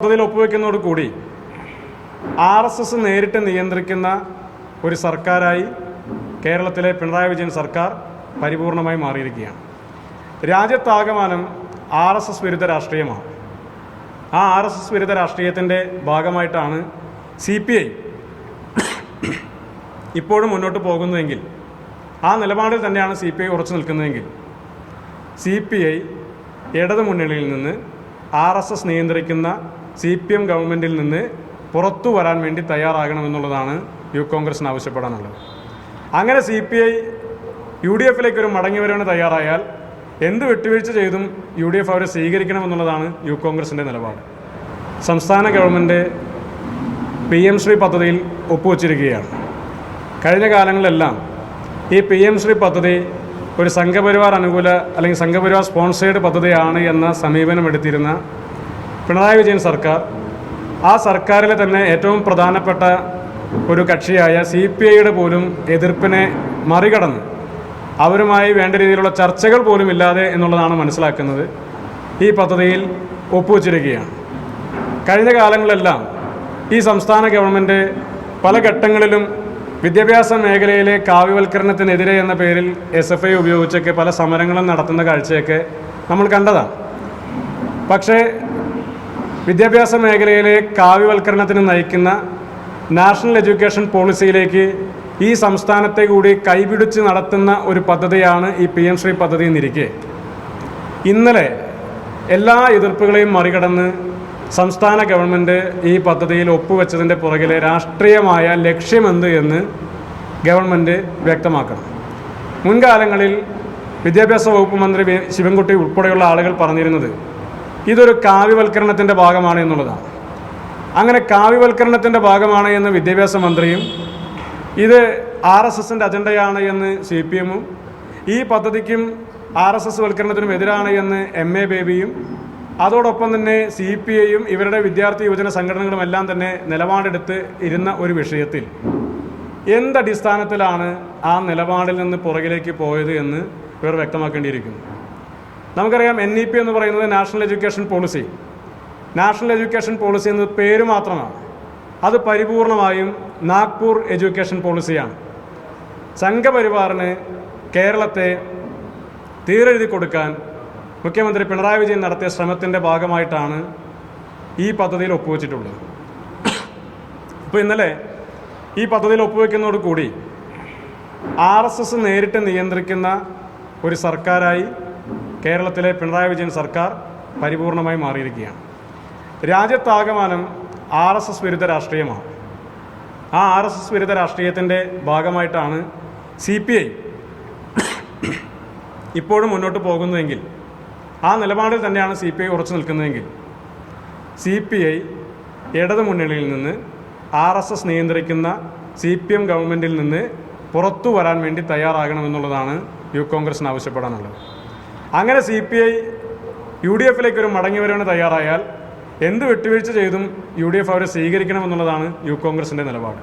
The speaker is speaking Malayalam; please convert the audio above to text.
പദ്ധതിയിൽ ഒപ്പുവെക്കുന്നതോടുകൂടി RSS നേരിട്ട് നിയന്ത്രിക്കുന്ന ഒരു സർക്കാരായി കേരളത്തിലെ പിണറായി വിജയൻ സർക്കാർ പരിപൂർണമായി മാറിയിരിക്കുകയാണ്. രാജ്യത്താകമാനം RSS വിരുദ്ധ രാഷ്ട്രീയമാണ്. ആ RSS വിരുദ്ധ രാഷ്ട്രീയത്തിൻ്റെ ഭാഗമായിട്ടാണ് CPI ഇപ്പോഴും മുന്നോട്ട് പോകുന്നതെങ്കിൽ, ആ നിലപാടിൽ തന്നെയാണ് CPI ഉറച്ചു നിൽക്കുന്നതെങ്കിൽ, CPI ഇടതു മുന്നണിയിൽ നിന്ന് RSS നിയന്ത്രിക്കുന്ന CPM ഗവൺമെൻറ്റിൽ നിന്ന് പുറത്തു വരാൻ വേണ്ടി തയ്യാറാകണമെന്നുള്ളതാണ് യൂത്ത് കോൺഗ്രസിന് ആവശ്യപ്പെടാനുള്ളത്. അങ്ങനെ CPI UDF-ലേക്ക് ഒരു മടങ്ങി വരാൻ തയ്യാറായാൽ എന്ത് വിട്ടുവീഴ്ച ചെയ്തും UDF അവരെ സ്വീകരിക്കണമെന്നുള്ളതാണ് യൂത്ത് കോൺഗ്രസിൻ്റെ നിലപാട്. സംസ്ഥാന ഗവൺമെൻറ് PM ശ്രീ പദ്ധതിയിൽ ഒപ്പുവച്ചിരിക്കുകയാണ്. കഴിഞ്ഞ കാലങ്ങളിലെല്ലാം ഈ PM ശ്രീ പദ്ധതി ഒരു സംഘപരിവാർ അനുകൂല അല്ലെങ്കിൽ സംഘപരിവാർ സ്പോൺസേഡ് പദ്ധതിയാണ് എന്ന സമീപനം എടുത്തിരുന്ന പിണറായി വിജയൻ സർക്കാർ, ആ സർക്കാരിലെ തന്നെ ഏറ്റവും പ്രധാനപ്പെട്ട ഒരു കക്ഷിയായ CPIയുടെ പോലും എതിർപ്പിനെ മറികടന്ന് അവരുമായി വേണ്ട രീതിയിലുള്ള ചർച്ചകൾ പോലും ഇല്ലാതെ എന്നുള്ളതാണ് മനസ്സിലാക്കുന്നത്, ഈ പദ്ധതിയിൽ ഒപ്പുവച്ചിരിക്കുകയാണ്. കഴിഞ്ഞ കാലങ്ങളിലെല്ലാം ഈ സംസ്ഥാന ഗവൺമെൻറ് പല ഘട്ടങ്ങളിലും വിദ്യാഭ്യാസ മേഖലയിലെ കാവ്യവൽക്കരണത്തിനെതിരെ എന്ന പേരിൽ SFI ഉപയോഗിച്ചൊക്കെ പല സമരങ്ങളും നടത്തുന്ന കാഴ്ചയൊക്കെ നമ്മൾ കണ്ടതാണ്. പക്ഷേ വിദ്യാഭ്യാസ മേഖലയിലെ കാവ്യവൽക്കരണത്തിന് നയിക്കുന്ന നാഷണൽ എഡ്യൂക്കേഷൻ പോളിസിയിലേക്ക് ഈ സംസ്ഥാനത്തെ കൂടി കൈപിടിച്ച് നടത്തുന്ന ഒരു പദ്ധതിയാണ് ഈ PM ശ്രീ പദ്ധതി എന്നിരിക്കെ, ഇന്നലെ എല്ലാ എതിർപ്പുകളെയും മറികടന്ന് സംസ്ഥാന ഗവൺമെൻറ് ഈ പദ്ധതിയിൽ ഒപ്പുവെച്ചതിൻ്റെ പുറകിലെ രാഷ്ട്രീയമായ ലക്ഷ്യമെന്ത് എന്ന് ഗവൺമെൻറ് വ്യക്തമാക്കണം. മുൻകാലങ്ങളിൽ വിദ്യാഭ്യാസ വകുപ്പ് മന്ത്രി ശിവൻകുട്ടി ഉൾപ്പെടെയുള്ള ആളുകൾ പറഞ്ഞിരുന്നത് ഇതൊരു കാവ്യവൽക്കരണത്തിൻ്റെ ഭാഗമാണ് എന്നുള്ളതാണ്. അങ്ങനെ കാവ്യവൽക്കരണത്തിൻ്റെ ഭാഗമാണ് എന്ന് വിദ്യാഭ്യാസ മന്ത്രിയും ഇത് RSSൻ്റെ അജണ്ടയാണ് എന്ന് CPM-ഉം ഈ പദ്ധതിക്കും RSS വൽക്കരണത്തിനും എതിരാണ് എന്ന് MA ബേബിയും അതോടൊപ്പം തന്നെ CPI-യും ഇവരുടെ വിദ്യാർത്ഥി യുവജന സംഘടനകളും എല്ലാം തന്നെ നിലപാടെടുത്ത് ഇരുന്ന ഒരു വിഷയത്തിൽ എന്തടിസ്ഥാനത്തിലാണ് ആ നിലപാടിൽ നിന്ന് പുറകിലേക്ക് പോയത് എന്ന് ഇവർ വ്യക്തമാക്കേണ്ടിയിരിക്കുന്നു. നമുക്കറിയാം, NEP എന്ന് പറയുന്നത് national education policy. National education policy എന്നത് പേര് മാത്രമാണ്. അത് പരിപൂർണമായും നാഗ്പൂർ എഡ്യൂക്കേഷൻ പോളിസിയാണ്. സംഘപരിവാറിന് കേരളത്തെ തീരെഴുതി കൊടുക്കാൻ മുഖ്യമന്ത്രി പിണറായി വിജയൻ നടത്തിയ ശ്രമത്തിൻ്റെ ഭാഗമായിട്ടാണ് ഈ പദ്ധതിയിൽ ഒപ്പുവെച്ചിട്ടുള്ളത്. ഇപ്പോൾ ഇന്നലെ ഈ പദ്ധതിയിൽ ഒപ്പുവെക്കുന്നതോടുകൂടി RSS നേരിട്ട് നിയന്ത്രിക്കുന്ന ഒരു സർക്കാരായി കേരളത്തിലെ പിണറായി വിജയൻ സർക്കാർ പരിപൂർണമായി മാറിയിരിക്കുകയാണ്. രാജ്യത്താകമാനം RSS വിരുദ്ധ രാഷ്ട്രീയമാണ്. ആ RSS വിരുദ്ധ രാഷ്ട്രീയത്തിൻ്റെ ഭാഗമായിട്ടാണ് CPI ഇപ്പോഴും മുന്നോട്ട് പോകുന്നതെങ്കിൽ, ആ നിലപാടിൽ തന്നെയാണ് CPI ഉറച്ചു നിൽക്കുന്നതെങ്കിൽ, CPI ഇടതു മുന്നണിയിൽ നിന്ന് RSS നിയന്ത്രിക്കുന്ന CPM ഗവൺമെൻറ്റിൽ നിന്ന് പുറത്തു വരാൻ വേണ്ടി തയ്യാറാകണമെന്നുള്ളതാണ് യൂത്ത് കോൺഗ്രസിന് ആവശ്യപ്പെടാനുള്ളത്. അങ്ങനെ CPI UDF-ലേക്ക് ഒരു മടങ്ങി വരാൻ തയ്യാറായാൽ എന്ത് വിട്ടുവീഴ്ച ചെയ്തും UDF അവരെ സ്വീകരിക്കണമെന്നുള്ളതാണ് യൂത്ത് കോൺഗ്രസിൻ്റെ നിലപാട്.